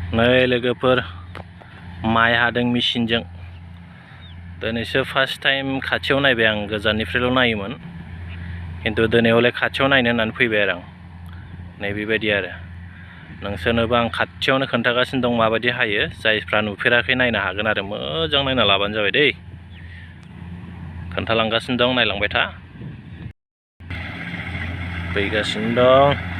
नै लोगोफोर माइ हादों मेचिनजों। दिनैसो फार्स्ट टाइम खाथियाव नायबाय आं, गोजाननिफ्रायल' नायोमोन, खिन्थु दिनै हले खाथियाव नायनो होननानै फैबाय आरो आं। नै बेबायदि आरो नोंसोरनोबो आं खाथियावनो खोन्थागासिनो दं माबायदि हायो। जायफ्रा नुफेराखै नायनो हागोन आरो मोजां नायना लाबानो जाबाय दै। खोन्थालांगासिनो दं, नायलांबाय था। फैगासिनो दं।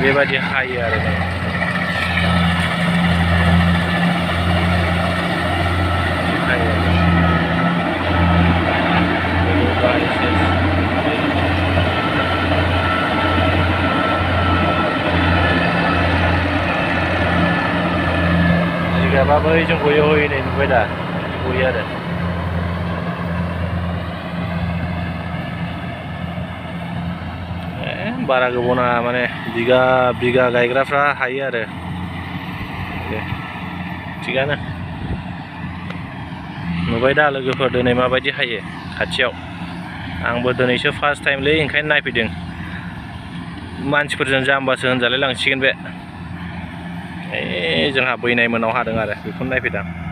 बेबायदि हायो आरो नै जिगाबाबो जों गयो हयै नै नुबाय दा, गयो आरो बारा गोबाव नाङा, माने बिगा बिगा गायग्राफ्रा हायो आरो दे थिगानो। नुबाय दा लोगोफोर दिनै माबायदि हायो खाथियाव। आंबो दिनैसो फार्स्ट टाइमलै, ओंखायनो नायफैदों। मानसिफोरजों जाम्बासो होनजालाय लांसिगोन बे। जोंहा बैनाय मोनाव हादों आरो बेखौनो नायफैदों।